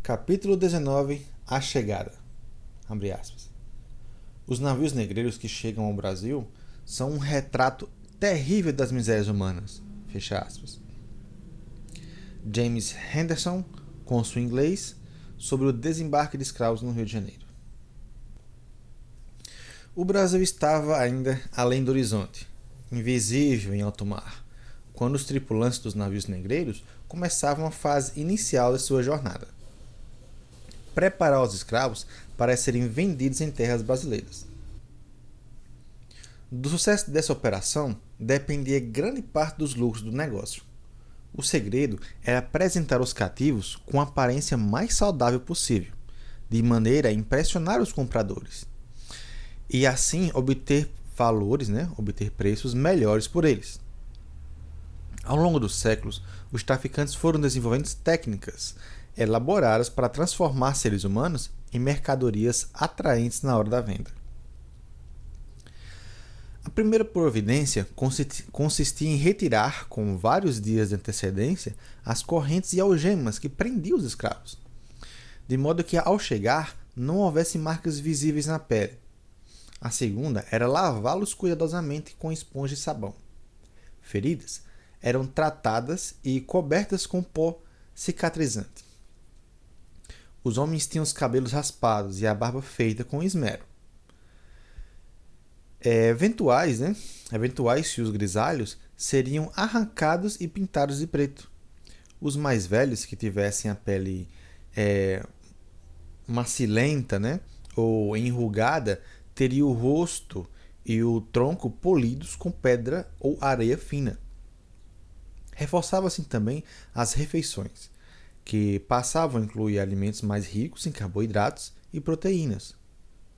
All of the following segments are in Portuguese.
Capítulo 19. A chegada. Abre aspas. Os navios negreiros que chegam ao Brasil são um retrato terrível das misérias humanas. Fecha aspas. James Henderson, cônsul inglês, sobre o desembarque de escravos no Rio de Janeiro. O Brasil estava ainda além do horizonte, invisível em alto mar, quando os tripulantes dos navios negreiros começavam a fase inicial de sua jornada. Preparar os escravos para serem vendidos em terras brasileiras. Do sucesso dessa operação dependia grande parte dos lucros do negócio. O segredo era apresentar os cativos com a aparência mais saudável possível, de maneira a impressionar os compradores, e assim obter obter preços melhores por eles. Ao longo dos séculos, os traficantes foram desenvolvendo técnicas elaboradas para transformar seres humanos em mercadorias atraentes na hora da venda. A primeira providência consistia em retirar, com vários dias de antecedência, as correntes e algemas que prendiam os escravos, de modo que, ao chegar, não houvesse marcas visíveis na pele. A segunda era lavá-los cuidadosamente com esponja e sabão. Feridas eram tratadas e cobertas com pó cicatrizante. Os homens tinham os cabelos raspados e a barba feita com esmero. Eventuais fios grisalhos seriam arrancados e pintados de preto. Os mais velhos, que tivessem a pele macilenta, ou enrugada, teriam o rosto e o tronco polidos com pedra ou areia fina. Reforçava-se também as refeições, que passavam a incluir alimentos mais ricos em carboidratos e proteínas.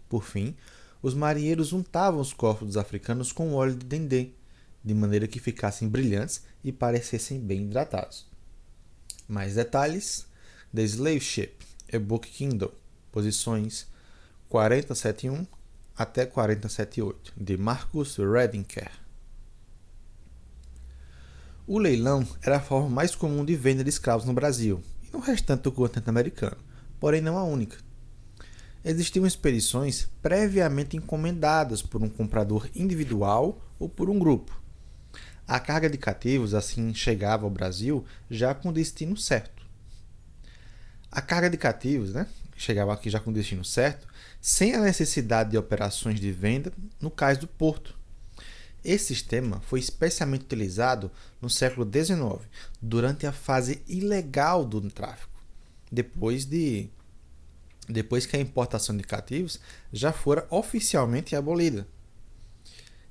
Por fim, os marinheiros untavam os corpos dos africanos com óleo de dendê, de maneira que ficassem brilhantes e parecessem bem hidratados. Mais detalhes: The Slave Ship, A Book Kindle, posições 4071 até 4078, de Marcus Rediker. O leilão era a forma mais comum de venda de escravos no Brasil e no restante do continente americano, porém não a única. Existiam expedições previamente encomendadas por um comprador individual ou por um grupo. A carga de cativos assim chegava ao Brasil já com o destino certo. A carga de cativos chegava aqui já com o destino certo, sem a necessidade de operações de venda no cais do porto. Esse sistema foi especialmente utilizado no século XIX, durante a fase ilegal do tráfico, depois que a importação de cativos já fora oficialmente abolida.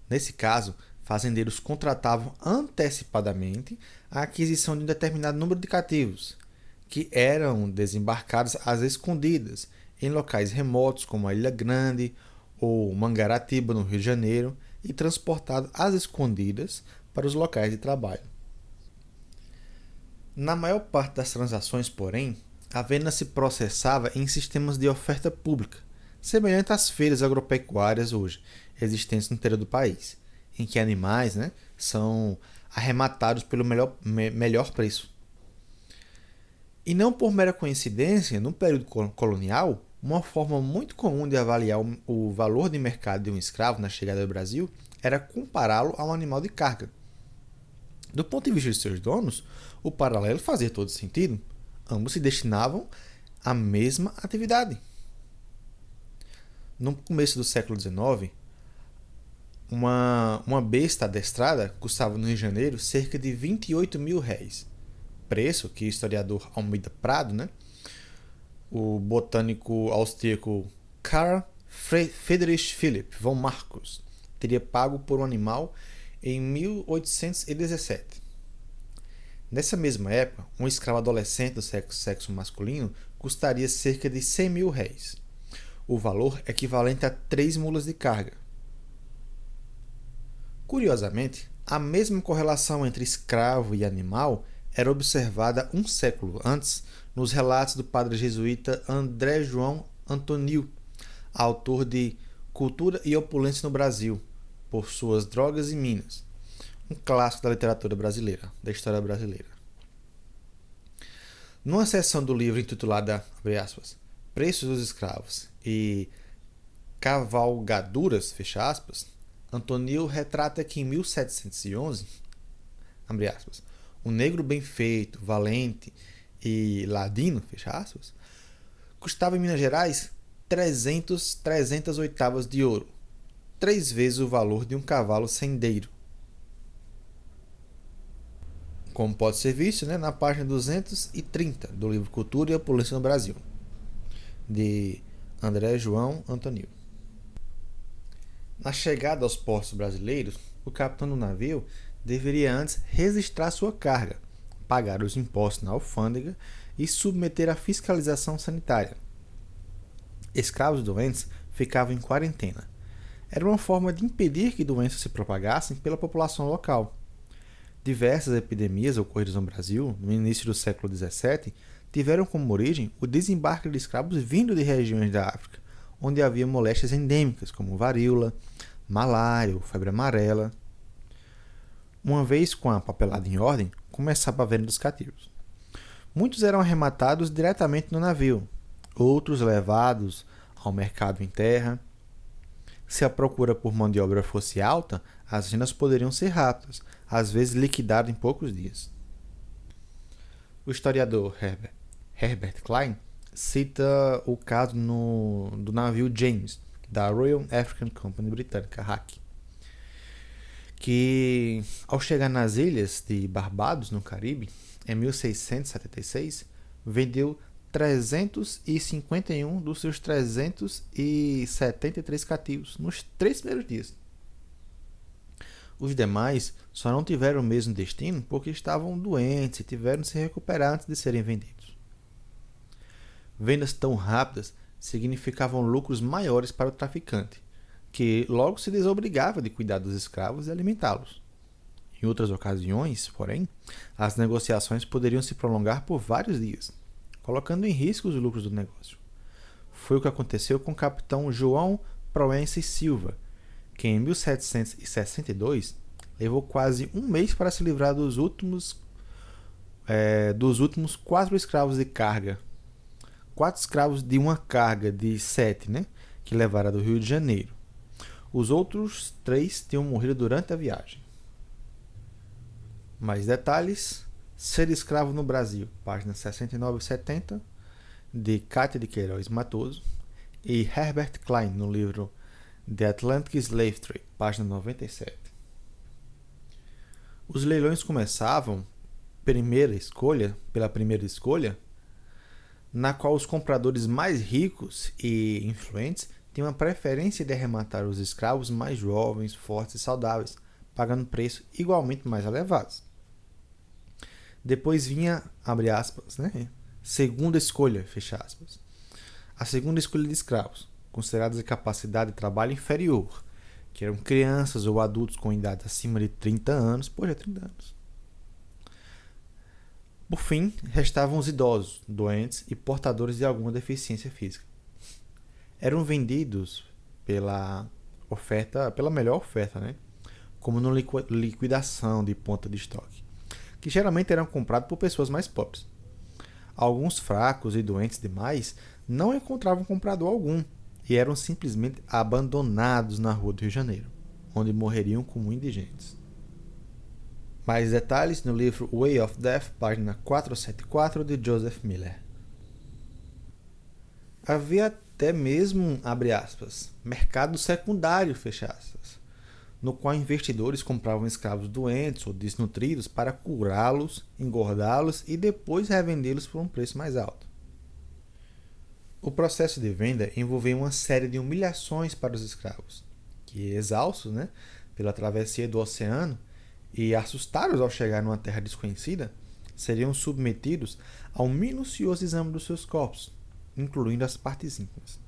Nesse caso, fazendeiros contratavam antecipadamente a aquisição de um determinado número de cativos, que eram desembarcados às escondidas em locais remotos como a Ilha Grande ou Mangaratiba, no Rio de Janeiro, e transportados às escondidas para os locais de trabalho. Na maior parte das transações, porém, a venda se processava em sistemas de oferta pública, semelhante às feiras agropecuárias hoje existentes no interior do país, em que animais são arrematados pelo melhor preço. E não por mera coincidência, no período colonial, uma forma muito comum de avaliar o valor de mercado de um escravo na chegada ao Brasil era compará-lo a um animal de carga. Do ponto de vista de seus donos, o paralelo fazia todo sentido. Ambos se destinavam à mesma atividade. No começo do século XIX, uma besta adestrada custava no Rio de Janeiro cerca de 28 mil réis. Preço que o historiador Almeida Prado, o botânico austríaco Carl Friedrich Philipp von Marcus, teria pago por um animal em 1817. Nessa mesma época, um escravo adolescente do sexo masculino custaria cerca de 100 mil réis, o valor equivalente a 3 mulas de carga. Curiosamente, a mesma correlação entre escravo e animal era observada um século antes nos relatos do padre jesuíta André João Antonil, autor de Cultura e Opulência no Brasil, por suas drogas e minas, um clássico da literatura brasileira, da história brasileira. Numa seção do livro intitulada, abre aspas, Preços dos Escravos e Cavalgaduras, fecha aspas, Antonil retrata que em 1711, abre aspas, um negro bem feito, valente e ladino, fecha aspas, custava em Minas Gerais 300 oitavas de ouro, 3 vezes o valor de um cavalo sendeiro. Como pode ser visto, né, na página 230 do livro Cultura e a Polícia no Brasil, de André João Antonil. Na chegada aos portos brasileiros, o capitão do navio deveria antes registrar sua carga, pagar os impostos na alfândega e submeter à fiscalização sanitária. Escravos doentes ficavam em quarentena. Era uma forma de impedir que doenças se propagassem pela população local. Diversas epidemias ocorridas no Brasil no início do século XVII tiveram como origem o desembarque de escravos vindo de regiões da África, onde havia moléstias endêmicas como varíola, malária ou febre amarela. Uma vez com a papelada em ordem, começava a venda dos cativos. Muitos eram arrematados diretamente no navio, outros levados ao mercado em terra. Se a procura por mão de obra fosse alta, as vendas poderiam ser rápidas, às vezes liquidado em poucos dias. O historiador Herbert Klein cita o caso do navio James, da Royal African Company britânica, RAC, que, ao chegar nas ilhas de Barbados, no Caribe, em 1676, vendeu 351 dos seus 373 cativos nos 3 primeiros dias. Os demais só não tiveram o mesmo destino porque estavam doentes e tiveram de se recuperar antes de serem vendidos. Vendas tão rápidas significavam lucros maiores para o traficante, que logo se desobrigava de cuidar dos escravos e alimentá-los. Em outras ocasiões, porém, as negociações poderiam se prolongar por vários dias, colocando em risco os lucros do negócio. Foi o que aconteceu com o capitão João Proença e Silva, que em 1762 levou quase um mês para se livrar dos últimos 4 escravos de carga. 4 escravos de uma carga de 7, né, que levara do Rio de Janeiro. Os outros 3 tinham morrido durante a viagem. Mais detalhes: Ser escravo no Brasil, páginas 69 e 70, de Cátia de Queiroz Matoso, e Herbert Klein, no livro The Atlantic Slave Trade, página 97. Os leilões começavam pela primeira escolha, na qual os compradores mais ricos e influentes tinham a preferência de arrematar os escravos mais jovens, fortes e saudáveis, pagando preços igualmente mais elevados. Depois vinha, abre aspas, né, segunda escolha, fecha aspas. A segunda escolha de escravos, considerados de capacidade de trabalho inferior, que eram crianças ou adultos com idade acima de 30 anos, 30 anos. Por fim, restavam os idosos, doentes e portadores de alguma deficiência física. Eram vendidos pela melhor oferta, né, como numa liquidação de ponta de estoque, que geralmente eram comprados por pessoas mais pobres. Alguns fracos e doentes demais não encontravam comprador algum e eram simplesmente abandonados na rua do Rio de Janeiro, onde morreriam como indigentes. Mais detalhes no livro Way of Death, página 474, de Joseph Miller. Havia até mesmo, abre aspas, mercado secundário, fecha aspas, no qual investidores compravam escravos doentes ou desnutridos para curá-los, engordá-los e depois revendê-los por um preço mais alto. O processo de venda envolvia uma série de humilhações para os escravos, que, exaustos, né, pela travessia do oceano e assustados ao chegar numa terra desconhecida, seriam submetidos a um minucioso exame dos seus corpos, incluindo as partes íntimas.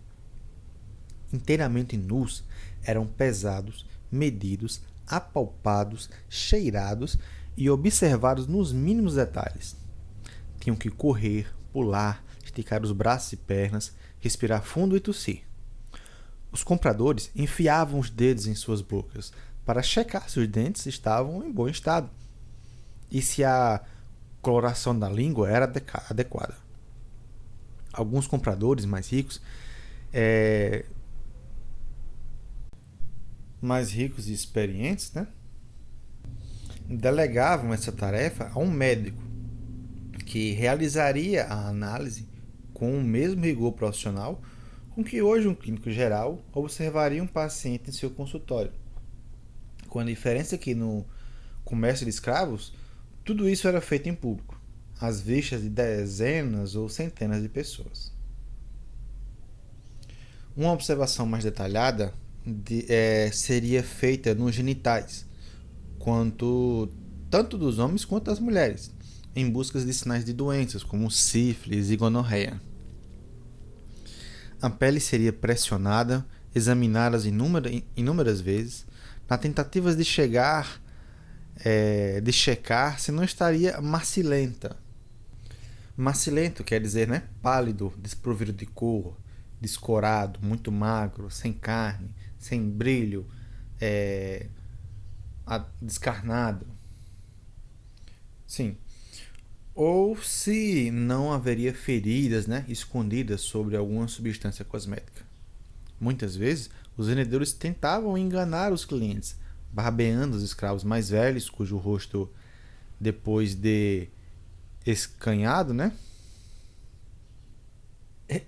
Inteiramente nus, eram pesados, medidos, apalpados, cheirados e observados nos mínimos detalhes. Tinham que correr, pular, esticar os braços e pernas, respirar fundo e tossir. Os compradores enfiavam os dedos em suas bocas para checar se os dentes estavam em bom estado e se a coloração da língua era adequada. Alguns compradores mais ricos e experientes, né, delegavam essa tarefa a um médico que realizaria a análise com o mesmo rigor profissional com que hoje um clínico geral observaria um paciente em seu consultório. Com a diferença que no comércio de escravos, tudo isso era feito em público, às vistas de dezenas ou centenas de pessoas. Uma observação mais detalhada seria feita nos genitais, tanto dos homens quanto das mulheres, em busca de sinais de doenças como sífilis e gonorreia. A pele seria pressionada, examinada inúmeras vezes, na tentativa de checar se não estaria macilenta. Macilento quer dizer, né, pálido, desprovido de cor, descorado, muito magro, sem carne, sem brilho, descarnado. Sim. Ou se não haveria feridas, né, escondidas sobre alguma substância cosmética. Muitas vezes, os vendedores tentavam enganar os clientes, barbeando os escravos mais velhos, cujo rosto, depois de escanhoado, né?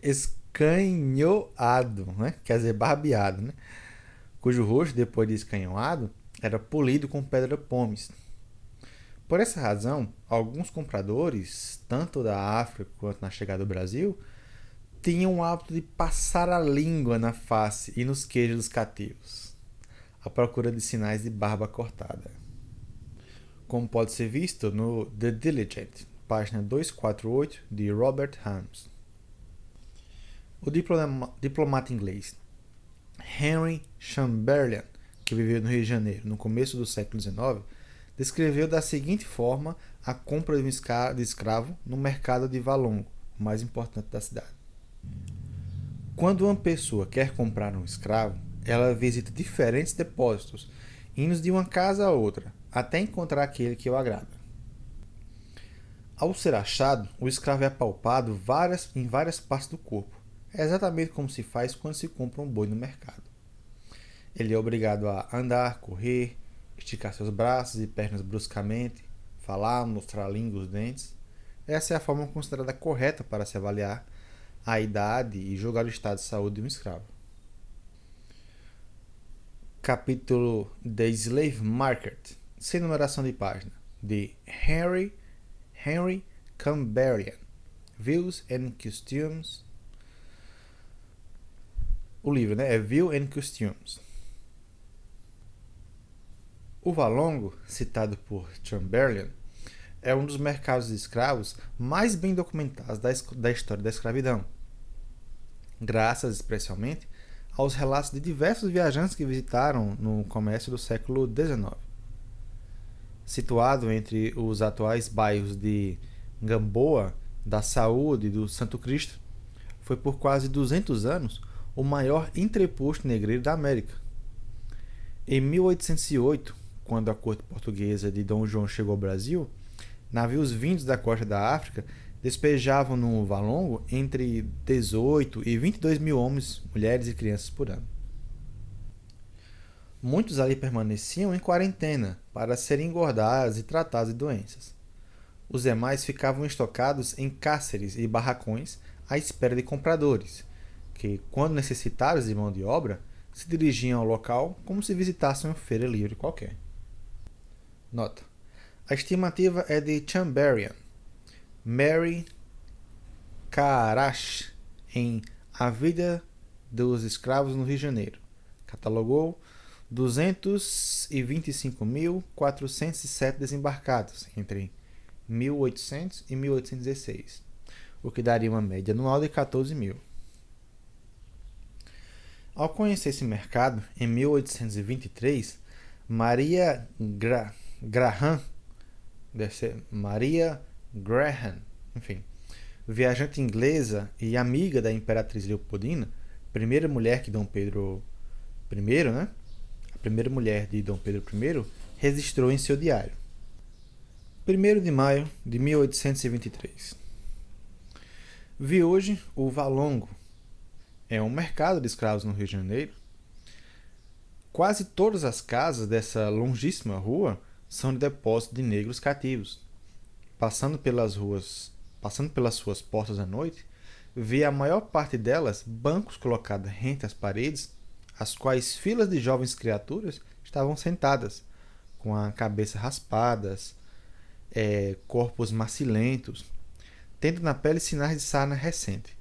Escanhoado, né? Quer dizer, barbeado, né? Cujo rosto, depois de escanhoado, era polido com pedra pómez. Por essa razão, alguns compradores, tanto da África quanto na chegada do Brasil, tinham o hábito de passar a língua na face e nos queijos dos cativos, à procura de sinais de barba cortada. Como pode ser visto no The Diligent, página 248, de Robert Harms. O diplomata inglês Henry Chamberlain, que viveu no Rio de Janeiro no começo do século XIX, descreveu da seguinte forma a compra de um escravo no mercado de Valongo, o mais importante da cidade. Quando uma pessoa quer comprar um escravo, ela visita diferentes depósitos, indo de uma casa a outra, até encontrar aquele que o agrada. Ao ser achado, o escravo é apalpado em várias partes do corpo. É exatamente como se faz quando se compra um boi no mercado. Ele é obrigado a andar, correr, esticar seus braços e pernas bruscamente, falar, mostrar a língua e os dentes. Essa é a forma considerada correta para se avaliar a idade e julgar o estado de saúde de um escravo. Capítulo The Slave Market, sem numeração de página, de Henry Chamberlain, Views and Customs. O livro, né, é Views and Customs. O Valongo, citado por Chamberlain, é um dos mercados de escravos mais bem documentados da história da escravidão, graças especialmente aos relatos de diversos viajantes que visitaram no começo do século XIX. Situado entre os atuais bairros de Gamboa, da Saúde e do Santo Cristo, foi por quase 200 anos o maior entreposto negreiro da América. Em 1808, quando a corte portuguesa de Dom João chegou ao Brasil, navios vindos da costa da África despejavam no Valongo entre 18 e 22 mil homens, mulheres e crianças por ano. Muitos ali permaneciam em quarentena para serem engordados e tratados de doenças. Os demais ficavam estocados em cárceres e barracões à espera de compradores, que, quando necessitados de mão de obra, se dirigiam ao local como se visitassem uma feira livre qualquer. Nota: a estimativa é de Chamberlain. Mary Carash, em A Vida dos Escravos no Rio de Janeiro, catalogou 225.407 desembarcados entre 1800 e 1816, o que daria uma média anual de 14 mil. Ao conhecer esse mercado, em 1823, Maria Graham, enfim, viajante inglesa e amiga da Imperatriz Leopoldina, primeira mulher que Dom Pedro I, né? A primeira mulher de Dom Pedro I, registrou em seu diário: 1º de maio de 1823. Vi hoje o Valongo. É um mercado de escravos no Rio de Janeiro. Quase todas as casas dessa longíssima rua são de depósito de negros cativos. Passando pelas suas portas à noite, vi a maior parte delas bancos colocados rente às paredes, as quais filas de jovens criaturas estavam sentadas, com a cabeça raspadas, corpos macilentos, tendo na pele sinais de sarna recente.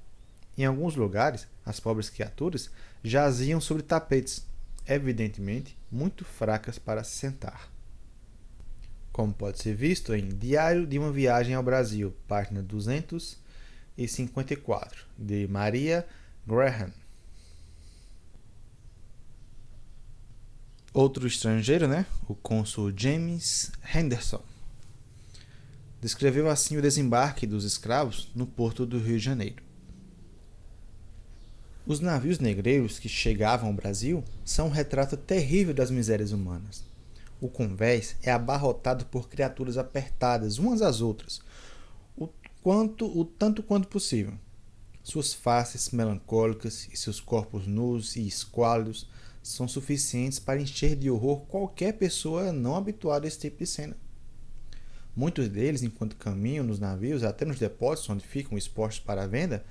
Em alguns lugares, as pobres criaturas jaziam sobre tapetes, evidentemente muito fracas para se sentar. Como pode ser visto em Diário de uma Viagem ao Brasil, página 254, de Maria Graham. Outro estrangeiro, o cônsul James Henderson, descreveu assim o desembarque dos escravos no porto do Rio de Janeiro. Os navios negreiros que chegavam ao Brasil são um retrato terrível das misérias humanas. O convés é abarrotado por criaturas apertadas umas às outras, o tanto quanto possível. Suas faces melancólicas e seus corpos nus e esquálidos são suficientes para encher de horror qualquer pessoa não habituada a esse tipo de cena. Muitos deles, enquanto caminham nos navios até nos depósitos onde ficam expostos para a venda,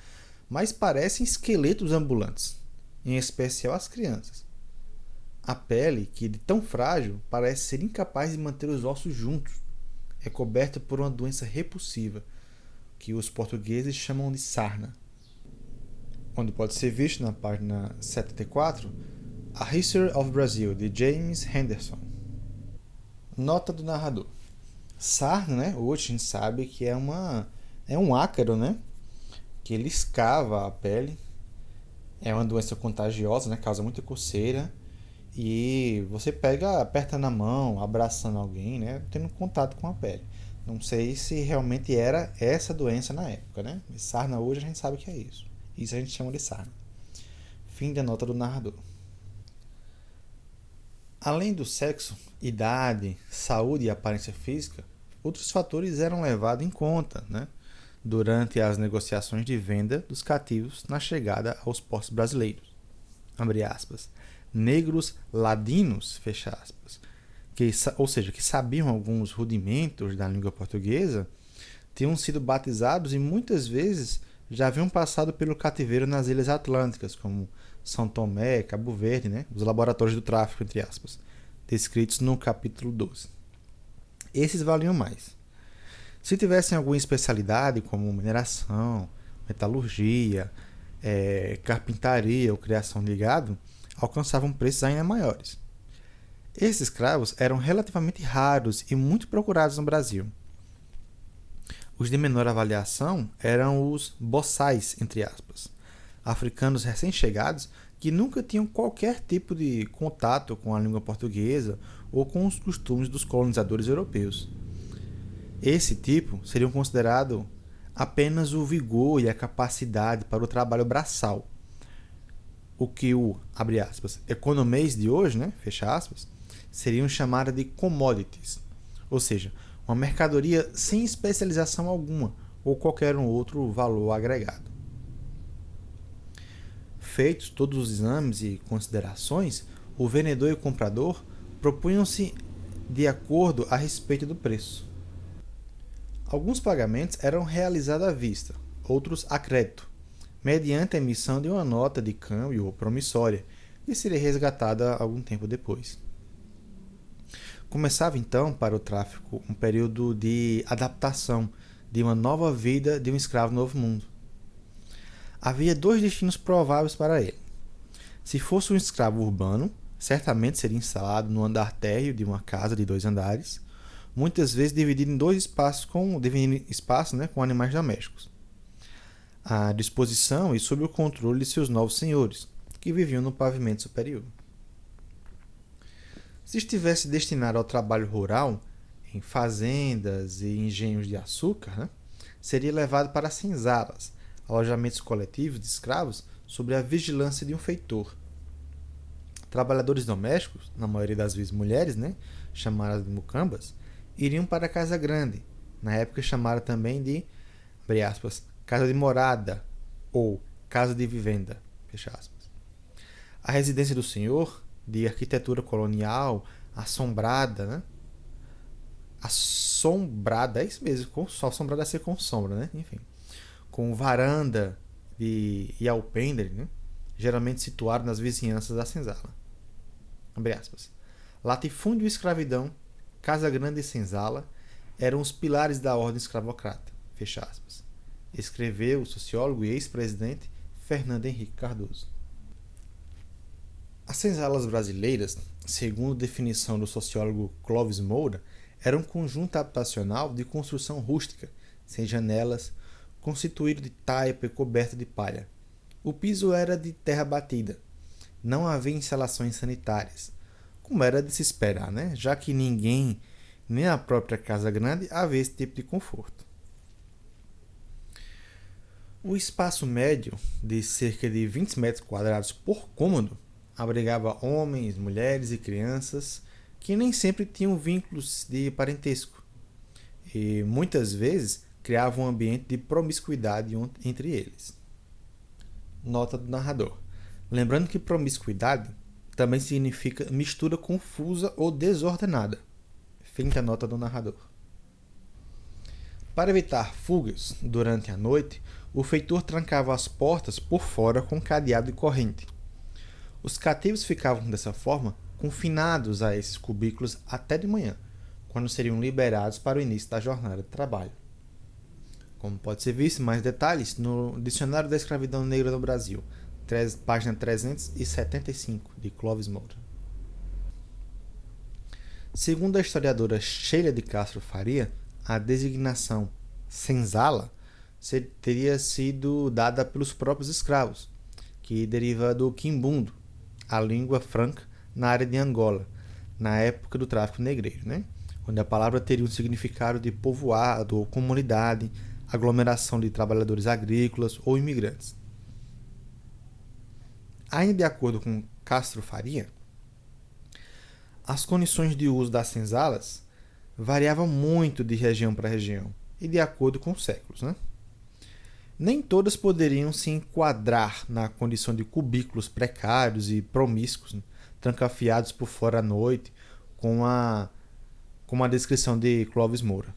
mas parecem esqueletos ambulantes, em especial as crianças. A pele, que de tão frágil, parece ser incapaz de manter os ossos juntos. É coberta por uma doença repulsiva, que os portugueses chamam de sarna. Onde pode ser visto na página 74, A History of Brazil, de James Henderson. Nota do narrador. Sarna, hoje a gente sabe que é um ácaro, que ele escava a pele. É uma doença contagiosa, causa muita coceira. E você aperta na mão, abraçando alguém, tendo contato com a pele. Não sei se realmente era essa doença na época, Sarna hoje a gente sabe que é isso. Isso a gente chama de sarna. Fim da nota do narrador. Além do sexo, idade, saúde e aparência física, outros fatores eram levados em conta, durante as negociações de venda dos cativos na chegada aos portos brasileiros. Abre aspas. Negros ladinos, fecha aspas, que sabiam alguns rudimentos da língua portuguesa, tinham sido batizados e muitas vezes já haviam passado pelo cativeiro nas ilhas atlânticas, como São Tomé, Cabo Verde, os laboratórios do tráfico, entre aspas, descritos no capítulo 12. Esses valiam mais. Se tivessem alguma especialidade, como mineração, metalurgia, carpintaria ou criação de gado, alcançavam preços ainda maiores. Esses escravos eram relativamente raros e muito procurados no Brasil. Os de menor avaliação eram os boçais, entre aspas, africanos recém-chegados que nunca tinham qualquer tipo de contato com a língua portuguesa ou com os costumes dos colonizadores europeus. Esse tipo seriam considerados apenas o vigor e a capacidade para o trabalho braçal, o que abre aspas, economês de hoje, fecha aspas, seriam chamadas de commodities, ou seja, uma mercadoria sem especialização alguma ou qualquer outro valor agregado. Feitos todos os exames e considerações, o vendedor e o comprador propunham-se de acordo a respeito do preço. Alguns pagamentos eram realizados à vista, outros a crédito, mediante a emissão de uma nota de câmbio ou promissória, que seria resgatada algum tempo depois. Começava então para o tráfico um período de adaptação de uma nova vida de um escravo no Novo Mundo. Havia 2 destinos prováveis para ele. Se fosse um escravo urbano, certamente seria instalado no andar térreo de uma casa de 2 andares, muitas vezes dividido em 2 espaços com animais domésticos, à disposição e sob o controle de seus novos senhores, que viviam no pavimento superior. Se estivesse destinado ao trabalho rural, em fazendas e engenhos de açúcar, seria levado para senzalas, alojamentos coletivos de escravos, sob a vigilância de um feitor. Trabalhadores domésticos, na maioria das vezes mulheres, chamadas de mucambas, iriam para a Casa Grande, na época chamada também de, abre aspas, casa de morada ou casa de vivenda, fecha aspas. A residência do senhor, de arquitetura colonial, assombrada, né? Assombrada, é isso mesmo, assombrada a ser com sombra, né? Enfim, com varanda e alpendre, né? Geralmente situado nas vizinhanças da senzala. Abre aspas. Latifúndio e escravidão, Casa Grande e senzala eram os pilares da ordem escravocrata, fecha aspas. Escreveu o sociólogo e ex-presidente Fernando Henrique Cardoso. As senzalas brasileiras, segundo definição do sociólogo Clóvis Moura, eram um conjunto habitacional de construção rústica, sem janelas, constituído de taipa e coberto de palha. O piso era de terra batida. Não havia instalações sanitárias, como era de se esperar, né? Já que ninguém, nem a própria Casa Grande, havia esse tipo de conforto. O espaço médio, de cerca de 20 metros quadrados por cômodo, abrigava homens, mulheres e crianças que nem sempre tinham vínculos de parentesco e muitas vezes criavam um ambiente de promiscuidade entre eles. Nota do narrador. Lembrando que promiscuidade também significa mistura confusa ou desordenada. Fim da nota do narrador. Para evitar fugas durante a noite, o feitor trancava as portas por fora com cadeado e corrente. Os cativos ficavam dessa forma confinados a esses cubículos até de manhã, quando seriam liberados para o início da jornada de trabalho. Como pode ser visto, mais detalhes no Dicionário da Escravidão Negra no Brasil, página 375, de Clóvis Moura. Segundo a historiadora Sheila de Castro Faria, a designação senzala teria sido dada pelos próprios escravos, que deriva do quimbundo, a língua franca na área de Angola, na época do tráfico negreiro, né? Onde a palavra teria um significado de povoado ou comunidade, aglomeração de trabalhadores agrícolas ou imigrantes. Ainda de acordo com Castro Faria, as condições de uso das senzalas variavam muito de região para região e de acordo com os séculos, né? Nem todas poderiam se enquadrar na condição de cubículos precários e promíscuos, né? Trancafiados por fora à noite, com a descrição de Clóvis Moura.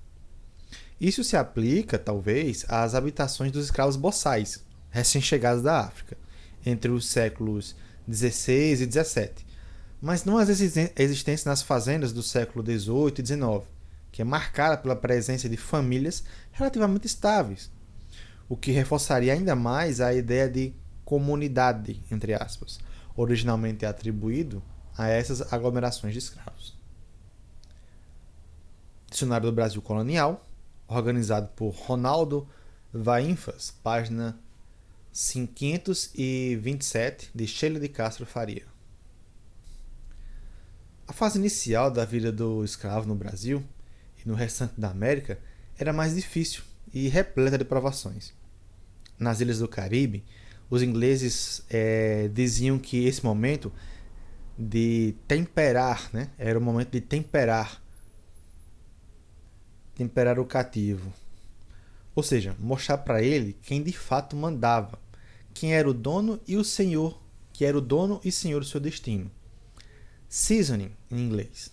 Isso se aplica, talvez, às habitações dos escravos boçais, recém-chegados da África, entre os séculos XVI e XVII, mas não às existências nas fazendas do século XVIII e XIX, que é marcada pela presença de famílias relativamente estáveis, o que reforçaria ainda mais a ideia de comunidade, entre aspas, originalmente atribuído a essas aglomerações de escravos. Dicionário do Brasil Colonial, organizado por Ronaldo Vainfas, página 527, de Sheila de Castro Faria. A fase inicial da vida do escravo no Brasil e no restante da América era mais difícil e repleta de provações. Nas ilhas do Caribe, os ingleses diziam que esse momento de temperar, né, era o momento de temperar o cativo. Ou seja, mostrar para ele quem de fato mandava, quem era o dono e o senhor, que era o dono e senhor do seu destino. Seasoning, em inglês.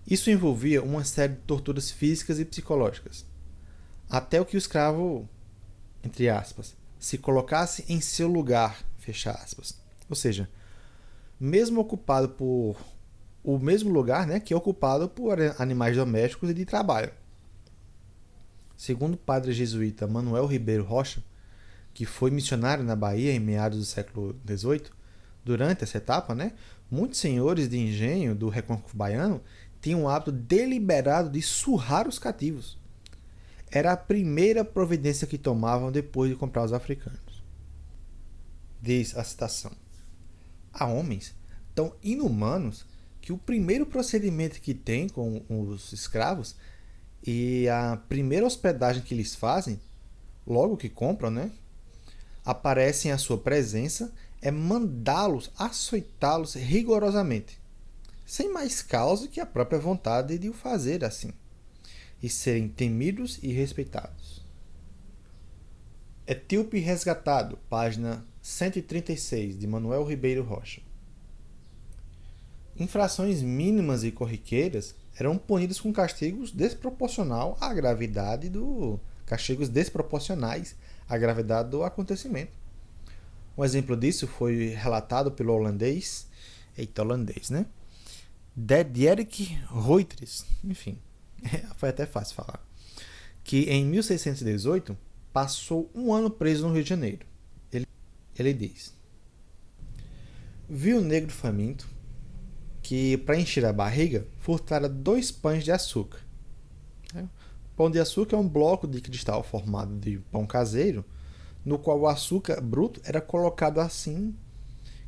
Isso envolvia uma série de torturas físicas e psicológicas, até o que o escravo, entre aspas, se colocasse em seu lugar, fecha aspas. Ou seja, mesmo ocupado por o mesmo lugar, né, que é ocupado por animais domésticos e de trabalho. Segundo o padre jesuíta Manuel Ribeiro Rocha, que foi missionário na Bahia em meados do século XVIII, durante essa etapa, né, muitos senhores de engenho do Recôncavo Baiano tinham o hábito deliberado de surrar os cativos. Era a primeira providência que tomavam depois de comprar os africanos. Diz a citação: há homens tão inumanos que o primeiro procedimento que tem com os escravos e a primeira hospedagem que lhes fazem, logo que compram, né, aparecem à sua presença, é mandá-los, açoitá-los rigorosamente, sem mais causa que a própria vontade de o fazer assim, e serem temidos e respeitados. Etíope resgatado, página 136, de Manuel Ribeiro Rocha. Infrações mínimas e corriqueiras eram punidas com castigos desproporcional à gravidade do castigos desproporcionais à gravidade do acontecimento. Um exemplo disso foi relatado pelo holandês, né? Diederik Ruyters, enfim, foi até fácil falar, que em 1618 passou um ano preso no Rio de Janeiro. Ele diz: vi o negro faminto que, para encher a barriga, furtara 2 pães de açúcar. Pão de açúcar é um bloco de cristal formado de pão caseiro, no qual o açúcar bruto era colocado assim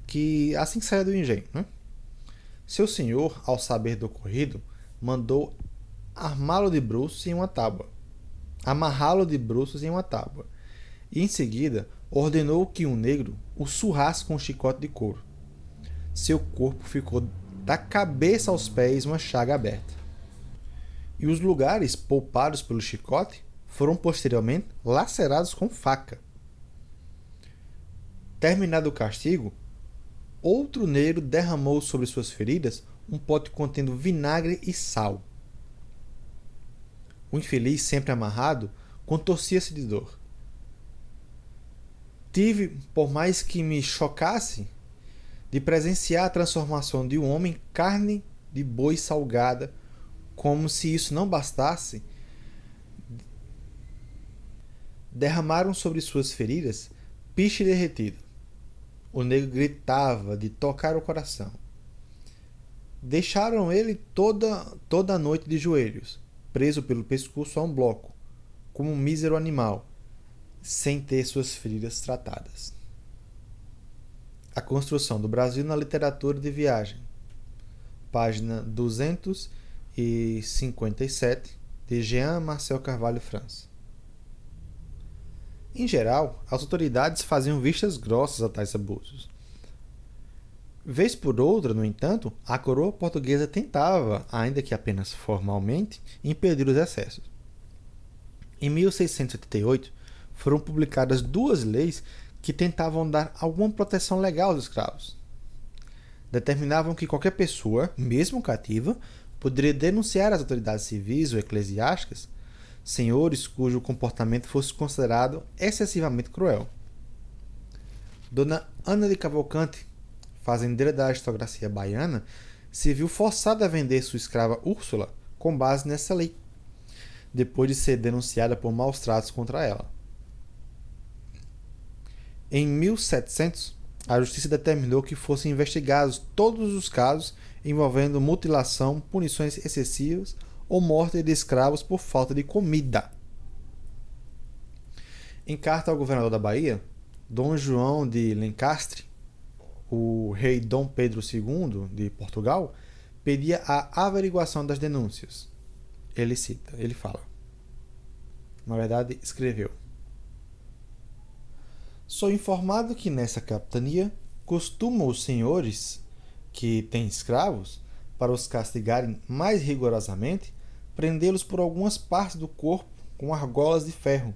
que assim saia do engenho. Né? Seu senhor, ao saber do ocorrido, mandou amarrá-lo de bruços em uma tábua, e em seguida ordenou que um negro o surrasse com um chicote de couro. Seu corpo ficou da cabeça aos pés uma chaga aberta. E os lugares poupados pelo chicote foram posteriormente lacerados com faca. Terminado o castigo, outro negro derramou sobre suas feridas um pote contendo vinagre e sal. O infeliz, sempre amarrado, contorcia-se de dor. Tive, por mais que me chocasse, de presenciar a transformação de um homem em carne de boi salgada, como se isso não bastasse. Derramaram sobre suas feridas piche derretido. O negro gritava de tocar o coração. Deixaram ele toda a noite de joelhos, preso pelo pescoço a um bloco, como um mísero animal, sem ter suas feridas tratadas. A construção do Brasil na literatura de viagem, página 257, de Jean Marcel Carvalho França. Em geral, as autoridades faziam vistas grossas a tais abusos. Vez por outra, no entanto, a coroa portuguesa tentava, ainda que apenas formalmente, impedir os excessos. Em 1688, foram publicadas 2 leis que tentavam dar alguma proteção legal aos escravos. Determinavam que qualquer pessoa, mesmo cativa, poderia denunciar às autoridades civis ou eclesiásticas senhores cujo comportamento fosse considerado excessivamente cruel. Dona Ana de Cavalcante, fazendeira da aristocracia baiana, se viu forçada a vender sua escrava Úrsula com base nessa lei, depois de ser denunciada por maus tratos contra ela. Em 1700, a justiça determinou que fossem investigados todos os casos envolvendo mutilação, punições excessivas ou morte de escravos por falta de comida. Em carta ao governador da Bahia, Dom João de Lencastre, o rei Dom Pedro II de Portugal, pedia a averiguação das denúncias. Ele fala. Na verdade, escreveu: sou informado que nessa capitania costumam os senhores que têm escravos, para os castigarem mais rigorosamente, prendê-los por algumas partes do corpo com argolas de ferro,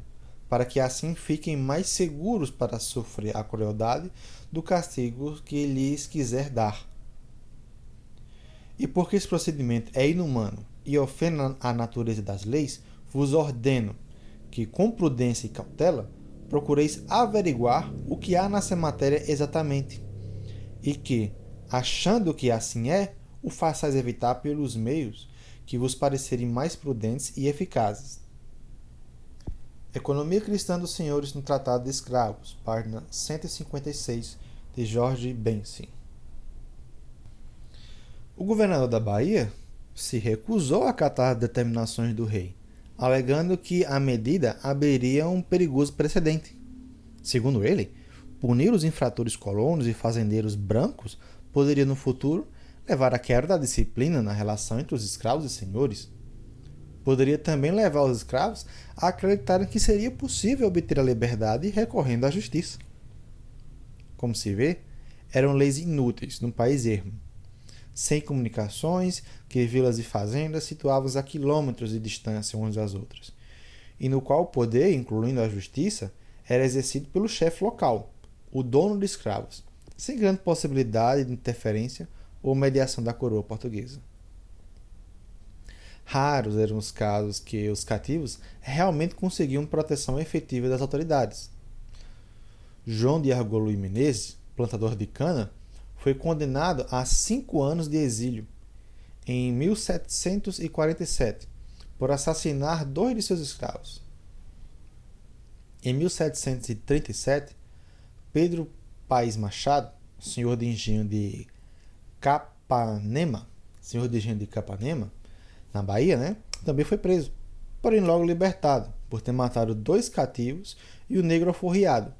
para que assim fiquem mais seguros para sofrer a crueldade do castigo que lhes quiser dar. E porque esse procedimento é inumano e ofende a natureza das leis, vos ordeno que, com prudência e cautela, procureis averiguar o que há nessa matéria exatamente, e que, achando que assim é, o façais evitar pelos meios que vos parecerem mais prudentes e eficazes. Economia Cristã dos Senhores no Tratado de Escravos, página 156, de Jorge Benson. O governador da Bahia se recusou a acatar as determinações do rei, alegando que a medida abriria um perigoso precedente. Segundo ele, punir os infratores colonos e fazendeiros brancos poderia no futuro levar à quebra da disciplina na relação entre os escravos e senhores. Poderia também levar os escravos a acreditarem que seria possível obter a liberdade recorrendo à justiça. Como se vê, eram leis inúteis num país ermo. sem comunicações, que vilas e fazendas situavam a quilômetros de distância umas das outras, e no qual o poder, incluindo a justiça, era exercido pelo chefe local, o dono de escravos, sem grande possibilidade de interferência ou mediação da coroa portuguesa. Raros eram os casos que os cativos realmente conseguiam proteção efetiva das autoridades. João de Argolo e Menezes, plantador de cana, foi condenado a 5 anos de exílio em 1747 por assassinar 2 de seus escravos. Em 1737, Pedro Paes Machado, senhor de engenho de Capanema, na Bahia, também foi preso, porém logo libertado, por ter matado 2 cativos e o negro alforriado,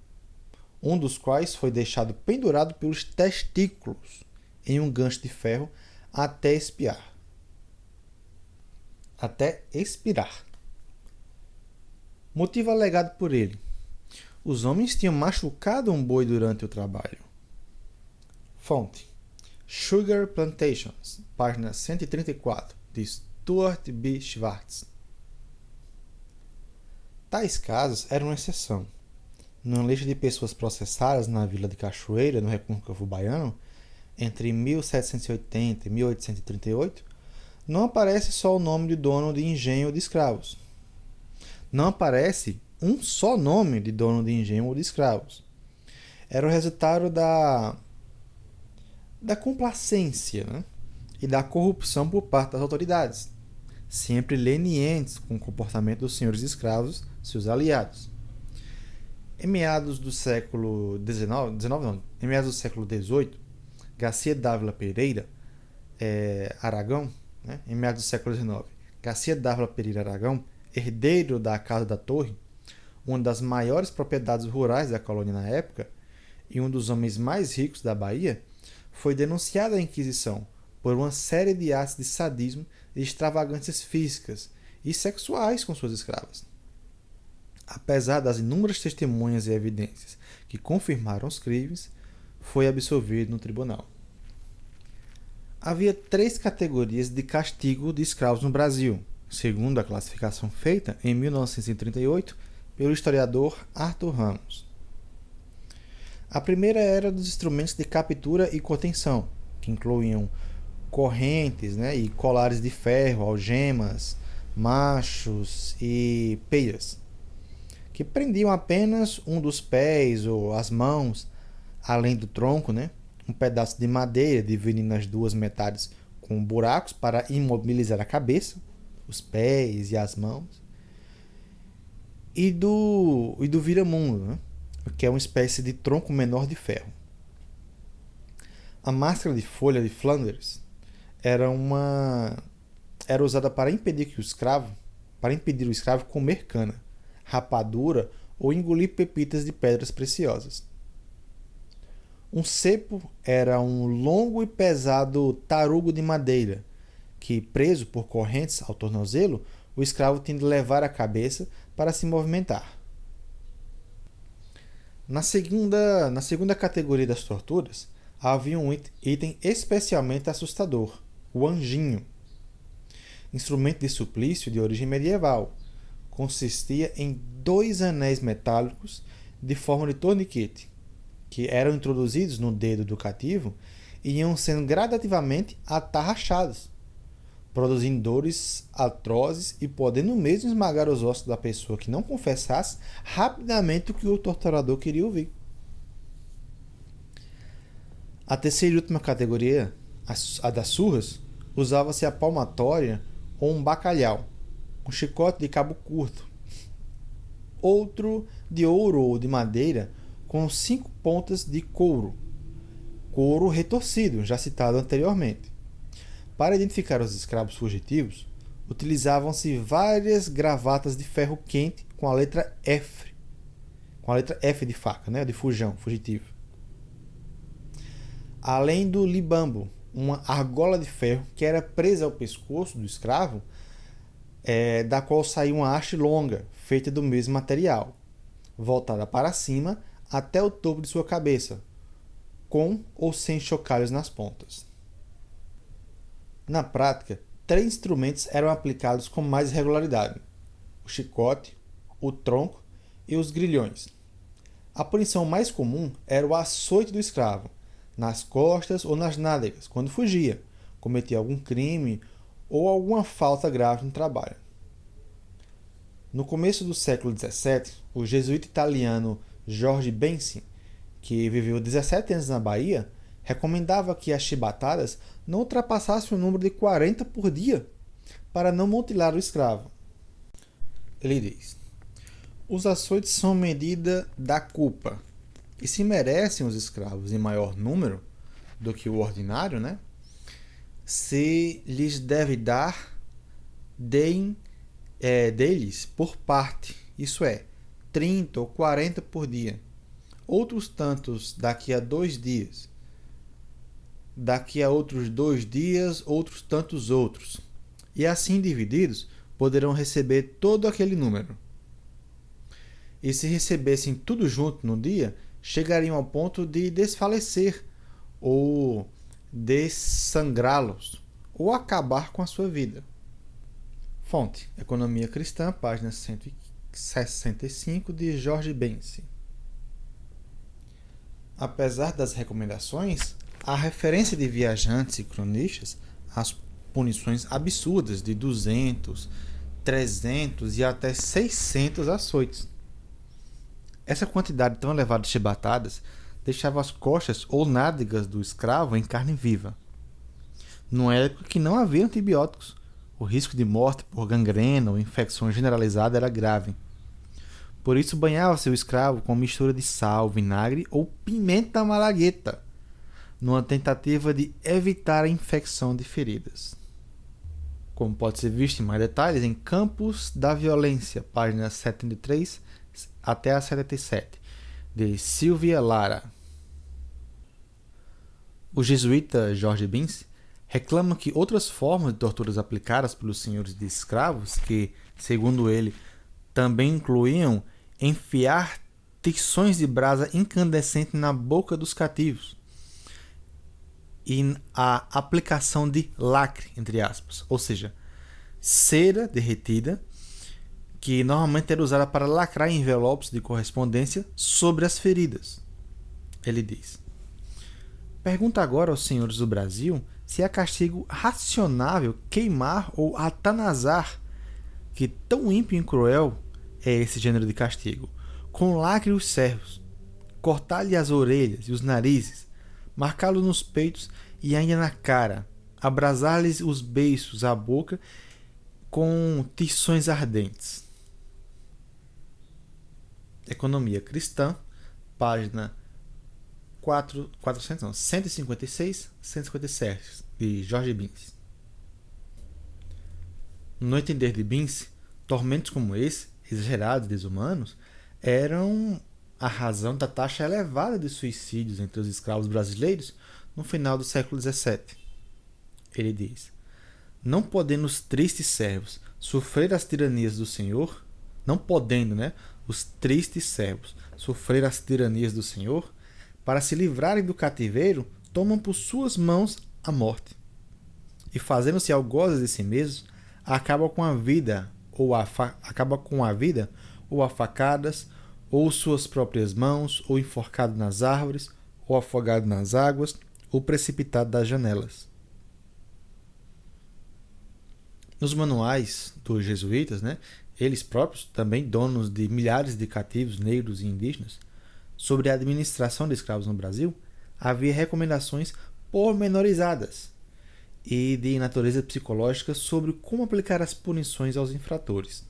um dos quais foi deixado pendurado pelos testículos em um gancho de ferro até expirar. Motivo alegado por ele: os homens tinham machucado um boi durante o trabalho. Fonte: Sugar Plantations, página 134, de Stuart B. Schwartz. Tais casos eram exceção. Numa lista de pessoas processadas na vila de Cachoeira, no Recôncavo Baiano, entre 1780 e 1838, não aparece só o nome de dono de engenho ou de escravos. Não aparece um só nome de dono de engenho ou de escravos. Era o resultado da complacência, e da corrupção por parte das autoridades, sempre lenientes com o comportamento dos senhores escravos, seus aliados. Em meados do século XVIII, Garcia Dávila Pereira Aragão, em meados do século XIX, Garcia Dávila Pereira Aragão, herdeiro da Casa da Torre, uma das maiores propriedades rurais da colônia na época e um dos homens mais ricos da Bahia, foi denunciado à Inquisição por uma série de atos de sadismo e extravagâncias físicas e sexuais com suas escravas. Apesar das inúmeras testemunhas e evidências que confirmaram os crimes, foi absolvido no tribunal. Havia 3 categorias de castigo de escravos no Brasil, segundo a classificação feita em 1938 pelo historiador Arthur Ramos. A primeira era dos instrumentos de captura e contenção, que incluíam correntes e colares de ferro, algemas, machos e peias, que prendiam apenas um dos pés ou as mãos, além do tronco, um pedaço de madeira dividindo nas 2 metades com buracos para imobilizar a cabeça, os pés e as mãos, e do viramundo, que é uma espécie de tronco menor de ferro. A máscara de folha de Flanders era usada para impedir o escravo comer cana, rapadura ou engolir pepitas de pedras preciosas. Um cepo era um longo e pesado tarugo de madeira, que, preso por correntes ao tornozelo, o escravo tinha de levar a cabeça para se movimentar. Na segunda categoria das torturas, havia um item especialmente assustador: o anjinho. Instrumento de suplício de origem medieval. Consistia em 2 anéis metálicos de forma de torniquete, que eram introduzidos no dedo do cativo e iam sendo gradativamente atarrachados, produzindo dores atrozes e podendo mesmo esmagar os ossos da pessoa que não confessasse rapidamente o que o torturador queria ouvir. A terceira e última categoria, a das surras, usava-se a palmatória ou um bacalhau, um chicote de cabo curto, outro de ouro ou de madeira com 5 pontas de couro retorcido, já citado anteriormente. Para identificar os escravos fugitivos, utilizavam-se várias gravatas de ferro quente com a letra F de faca, de fugitivo. Além do libambo, uma argola de ferro que era presa ao pescoço do escravo, da qual saía uma haste longa, feita do mesmo material, voltada para cima até o topo de sua cabeça, com ou sem chocalhos nas pontas. Na prática, três instrumentos eram aplicados com mais regularidade: o chicote, o tronco e os grilhões. A punição mais comum era o açoite do escravo, nas costas ou nas nádegas, quando fugia, cometia algum crime ou alguma falta grave no trabalho. No começo do século XVII, o jesuíta italiano Jorge Benci, que viveu 17 anos na Bahia, recomendava que as chibatadas não ultrapassassem o número de 40 por dia para não mutilar o escravo. Ele diz: os açoites são medida da culpa, e se merecem os escravos em maior número do que o ordinário, se lhes deve dar, deles por parte, isso é, 30 ou 40 por dia, outros tantos daqui a 2 dias, daqui a outros 2 dias, outros tantos outros, e assim divididos poderão receber todo aquele número. E se recebessem tudo junto no dia, chegariam ao ponto de desfalecer ou dessangrá-los ou acabar com a sua vida. Fonte: Economia Cristã, página 165, de Jorge Benci. Apesar das recomendações, há referência de viajantes e cronistas às punições absurdas de 200, 300 e até 600 açoites. Essa quantidade tão elevada de chibatadas deixava as costas ou nádegas do escravo em carne viva. Numa época que não havia antibióticos, o risco de morte por gangrena ou infecção generalizada era grave. Por isso banhava-se o escravo com mistura de sal, vinagre ou pimenta malagueta, numa tentativa de evitar a infecção de feridas. Como pode ser visto em mais detalhes em Campos da Violência, páginas 73 até a 77, de Silvia Lara. O jesuíta Jorge Benci reclama que outras formas de torturas aplicadas pelos senhores de escravos, que, segundo ele, também incluíam enfiar tições de brasa incandescente na boca dos cativos e a aplicação de lacre, entre aspas, ou seja, cera derretida, que normalmente era usada para lacrar envelopes de correspondência sobre as feridas. Ele diz: pergunta agora aos senhores do Brasil se é castigo racionável queimar ou atanasar, que tão ímpio e cruel é esse gênero de castigo, com lacre os servos, cortar-lhe as orelhas e os narizes, marcá-los nos peitos e ainda na cara, abrasar-lhes os beiços, a boca, com tições ardentes. Economia Cristã, página 156, 157, de Jorge Benci. No entender de Benci, tormentos como esse, exagerados e desumanos, eram a razão da taxa elevada de suicídios entre os escravos brasileiros no final do século XVII. Ele diz: não podendo os tristes servos sofrer as tiranias do Senhor, não podendo, os tristes servos sofrer as tiranias do Senhor, para se livrarem do cativeiro, tomam por suas mãos a morte. E fazendo-se algozes de si mesmos, acabam com a vida, ou a facadas, ou suas próprias mãos, ou enforcado nas árvores, ou afogado nas águas, ou precipitado das janelas. Nos manuais dos jesuítas, eles próprios, também donos de milhares de cativos negros e indígenas, sobre a administração de escravos no Brasil, havia recomendações pormenorizadas e de natureza psicológica sobre como aplicar as punições aos infratores.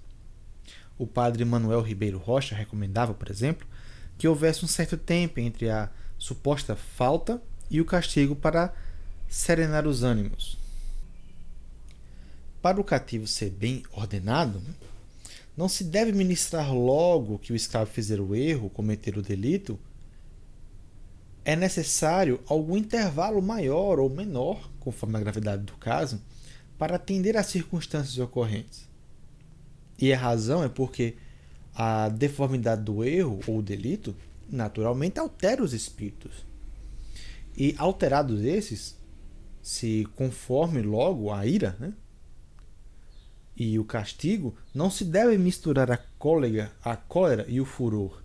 O padre Manuel Ribeiro Rocha recomendava, por exemplo, que houvesse um certo tempo entre a suposta falta e o castigo para serenar os ânimos. Para o cativo ser bem ordenado, não se deve ministrar logo que o escravo fizer o erro, cometer o delito. É necessário algum intervalo maior ou menor, conforme a gravidade do caso, para atender às circunstâncias ocorrentes. E a razão é porque a deformidade do erro ou delito naturalmente altera os espíritos. E alterados esses, se conforme logo a ira, né? E o castigo não se deve misturar a cólera e o furor,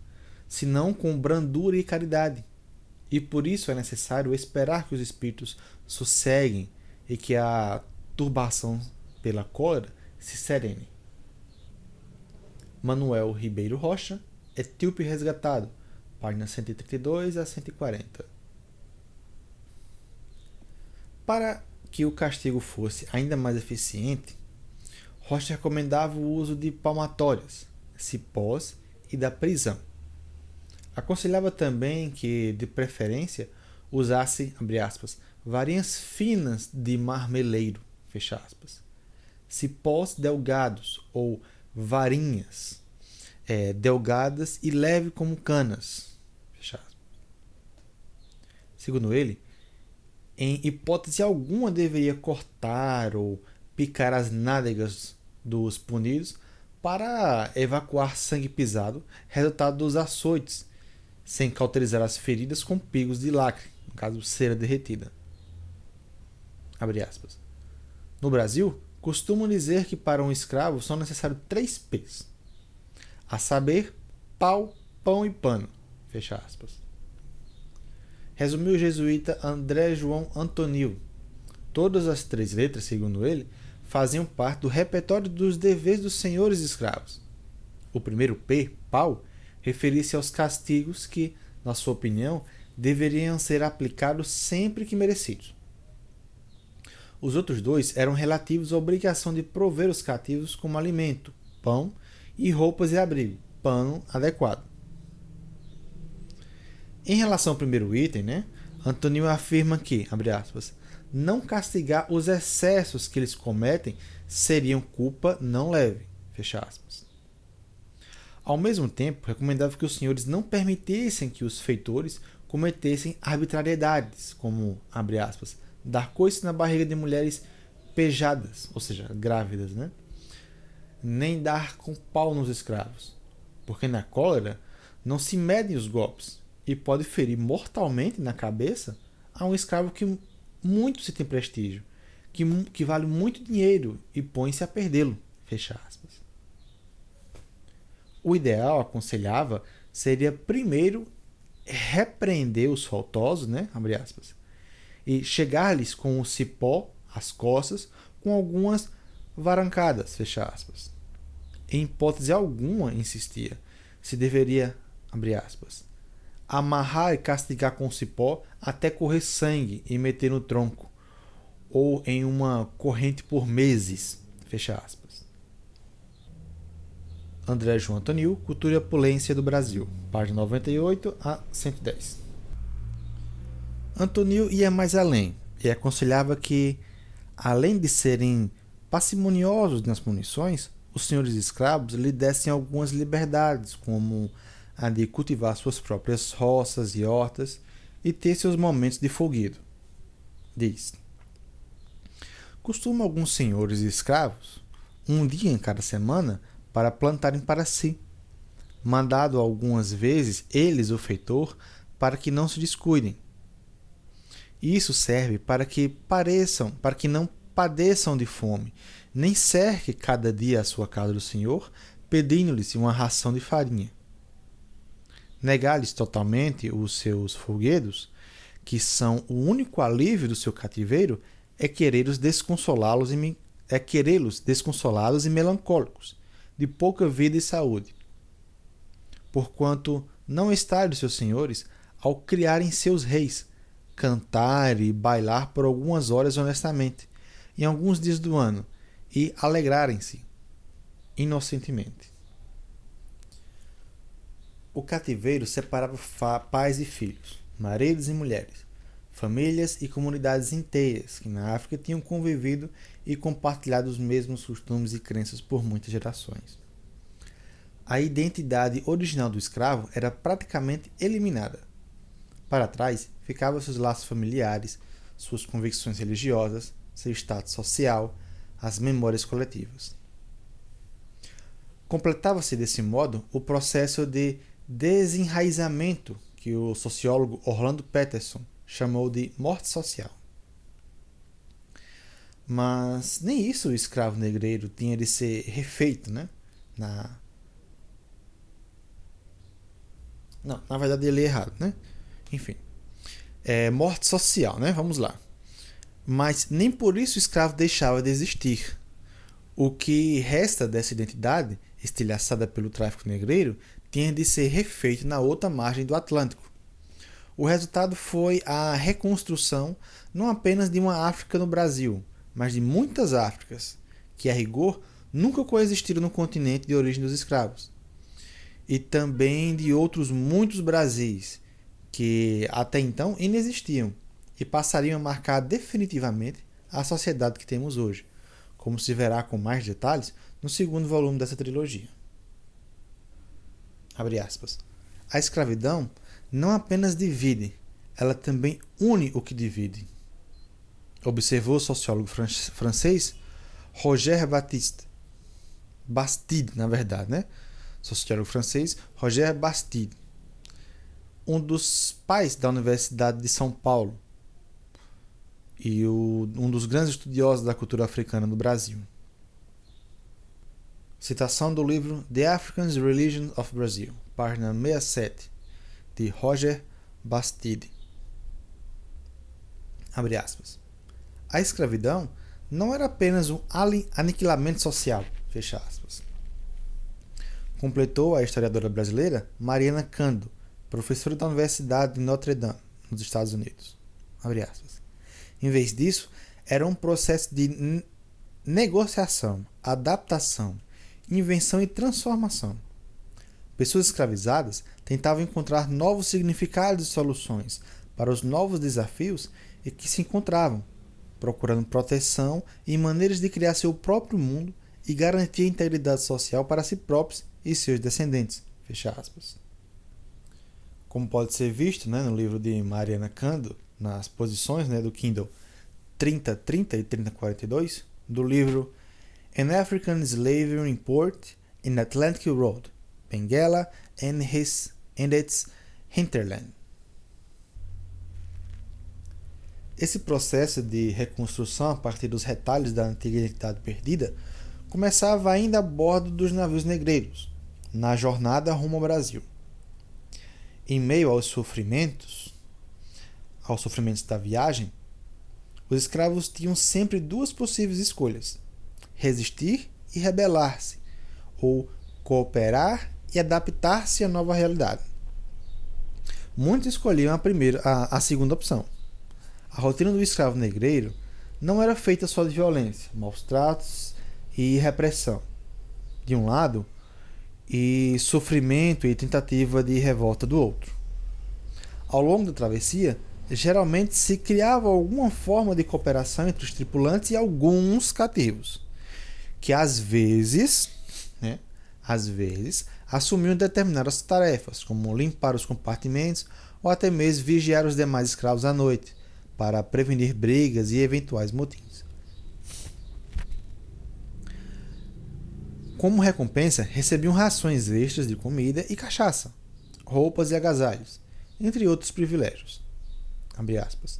senão com brandura e caridade. E por isso é necessário esperar que os espíritos sosseguem e que a turbação pela cólera se serene. Manuel Ribeiro Rocha, Etíope Resgatado, páginas 132 a 140. Para que o castigo fosse ainda mais eficiente, Rocha recomendava o uso de palmatórias, cipós e da prisão. Aconselhava também que, de preferência, usasse, abre aspas, varinhas finas de marmeleiro, fecha aspas, cipós delgados ou varinhas delgadas e leve como canas, fecha aspas. Segundo ele, em hipótese alguma deveria cortar ou picar as nádegas dos punidos para evacuar sangue pisado, resultado dos açoites, sem cauterizar as feridas com pingos de lacre, no caso cera derretida. Abre aspas. No Brasil, costumam dizer que para um escravo são necessários 3 P's, a saber, pau, pão e pano, fecha aspas. Resumiu o jesuíta André João Antonil. Todas as 3 letras, segundo ele, faziam parte do repertório dos deveres dos senhores escravos. O primeiro P, pau, referia-se aos castigos que, na sua opinião, deveriam ser aplicados sempre que merecidos. Os outros 2 eram relativos à obrigação de prover os cativos como alimento, pão, e roupas e abrigo, pano adequado. Em relação ao primeiro item, Antonil afirma que, abre aspas, não castigar os excessos que eles cometem seriam culpa não leve, fecha aspas. Ao mesmo tempo, recomendava que os senhores não permitissem que os feitores cometessem arbitrariedades, como, abre aspas, dar coice na barriga de mulheres pejadas, ou seja, grávidas, nem dar com pau nos escravos, porque na cólera não se medem os golpes e pode ferir mortalmente na cabeça a um escravo que muito se tem prestígio, que vale muito dinheiro e põe-se a perdê-lo, fecha aspas. O ideal, aconselhava, seria primeiro repreender os faltosos, abre aspas, e chegar-lhes com o cipó às costas com algumas varancadas, fecha aspas. Em hipótese alguma, insistia, se deveria, abre aspas, amarrar e castigar com cipó até correr sangue e meter no tronco, ou em uma corrente por meses, fecha aspas. André João Antonil, Cultura e Opulência do Brasil, página 98 a 110. Antonil ia mais além e aconselhava que, além de serem parcimoniosos nas punições, os senhores escravos lhe dessem algumas liberdades, como a de cultivar suas próprias roças e hortas e ter seus momentos de folguedo. Diz: costumam alguns senhores escravos, um dia em cada semana, para plantarem para si, mandado algumas vezes eles o feitor para que não se descuidem. Isso serve para que não padeçam de fome, nem cerque cada dia a sua casa do Senhor, pedindo-lhes uma ração de farinha. Negar-lhes totalmente os seus folguedos, que são o único alívio do seu cativeiro, é querê-los desconsolados e melancólicos, de pouca vida e saúde. Porquanto não está dos seus senhores, ao criarem seus reis, cantar e bailar por algumas horas honestamente, em alguns dias do ano, e alegrarem-se inocentemente. O cativeiro separava pais e filhos, maridos e mulheres, famílias e comunidades inteiras que na África tinham convivido e compartilhado os mesmos costumes e crenças por muitas gerações. A identidade original do escravo era praticamente eliminada. Para trás ficavam seus laços familiares, suas convicções religiosas, seu status social, as memórias coletivas. Completava-se desse modo o processo de desenraizamento que o sociólogo Orlando Peterson chamou de morte social. Mas nem isso o escravo negreiro tinha de ser refeito, né? Não, na verdade ele é errado, né? Enfim, morte social, né? Vamos lá. Mas nem por isso o escravo deixava de existir. O que resta dessa identidade, estilhaçada pelo tráfico negreiro, tinha de ser refeito na outra margem do Atlântico. O resultado foi a reconstrução não apenas de uma África no Brasil, mas de muitas Áfricas, que a rigor nunca coexistiram no continente de origem dos escravos. E também de outros muitos Brasis, que até então inexistiam e passariam a marcar definitivamente a sociedade que temos hoje, como se verá com mais detalhes no segundo volume dessa trilogia. Abre aspas. A escravidão não apenas divide, ela também une o que divide. Observou o sociólogo francês Roger Bastide, na verdade, né? Sociólogo francês Roger Bastide, um dos pais da Universidade de São Paulo e um dos grandes estudiosos da cultura africana no Brasil. Citação do livro The African Religion of Brazil, página 67, de Roger Bastide. Abre aspas. A escravidão não era apenas um aniquilamento social, fecha aspas. Completou a historiadora brasileira Mariana Cando, professora da Universidade de Notre Dame, nos Estados Unidos. Abre aspas. Em vez disso, era um processo de negociação, adaptação, invenção e transformação. Pessoas escravizadas tentavam encontrar novos significados e soluções para os novos desafios em que se encontravam, procurando proteção e maneiras de criar seu próprio mundo e garantir a integridade social para si próprios e seus descendentes. Fecha aspas. Como pode ser visto, né, no livro de Mariana Cando, nas posições, né, do Kindle 3030 e 3042, do livro An African Slavery Import in Atlantic Road, Benguela and its Hinterland. Esse processo de reconstrução a partir dos retalhos da antiga identidade perdida começava ainda a bordo dos navios negreiros, na jornada rumo ao Brasil. Em meio aos sofrimentos da viagem, os escravos tinham sempre duas possíveis escolhas: resistir e rebelar-se, ou cooperar e adaptar-se à nova realidade. Muitos escolhiam a segunda opção. A rotina do escravo negreiro não era feita só de violência, maus tratos e repressão, de um lado, e sofrimento e tentativa de revolta do outro. Ao longo da travessia, geralmente se criava alguma forma de cooperação entre os tripulantes e alguns cativos, que às vezes assumiam determinadas tarefas, como limpar os compartimentos ou até mesmo vigiar os demais escravos à noite, para prevenir brigas e eventuais motins. Como recompensa, recebiam rações extras de comida e cachaça, roupas e agasalhos, entre outros privilégios. Abre aspas.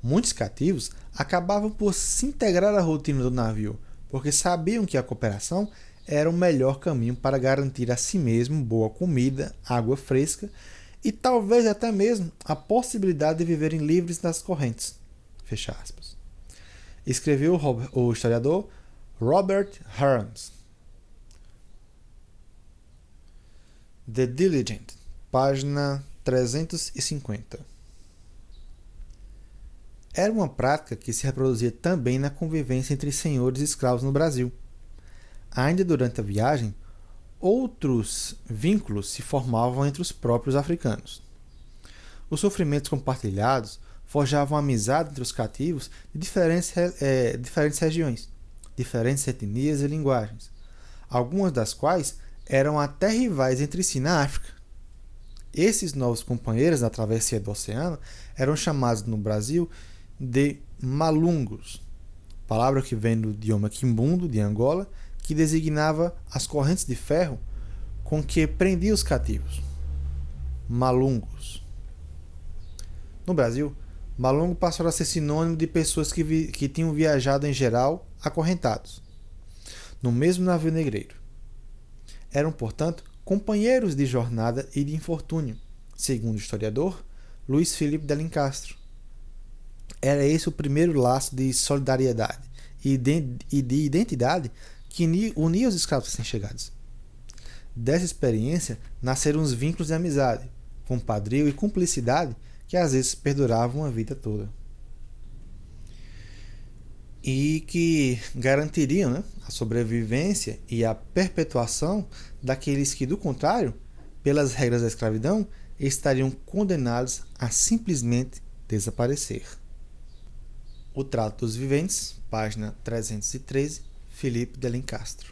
Muitos cativos acabavam por se integrar à rotina do navio, porque sabiam que a cooperação era o melhor caminho para garantir a si mesmo boa comida, água fresca e talvez até mesmo a possibilidade de viverem livres das correntes. Fecha aspas. Escreveu o historiador Robert Harms. The Diligent, página 350. Era uma prática que se reproduzia também na convivência entre senhores e escravos no Brasil. Ainda durante a viagem, outros vínculos se formavam entre os próprios africanos. Os sofrimentos compartilhados forjavam amizade entre os cativos de diferentes regiões, diferentes etnias e linguagens, algumas das quais eram até rivais entre si na África. Esses novos companheiros na travessia do oceano eram chamados no Brasil de malungos, palavra que vem do idioma quimbundo de Angola, que designava as correntes de ferro com que prendia os cativos. Malungos. No Brasil, Malongo passou a ser sinônimo de pessoas que tinham viajado em geral acorrentados, no mesmo navio negreiro. Eram, portanto, companheiros de jornada e de infortúnio, segundo o historiador Luiz Felipe de Alencastre. Era esse o primeiro laço de solidariedade e de identidade que unia os escravos recém-chegados. Dessa experiência nasceram os vínculos de amizade, compadrio e cumplicidade que às vezes perduravam a vida toda. E que garantiriam, né, a sobrevivência e a perpetuação daqueles que, do contrário, pelas regras da escravidão, estariam condenados a simplesmente desaparecer. O Trato dos Viventes, página 313, Felipe de Alencastre.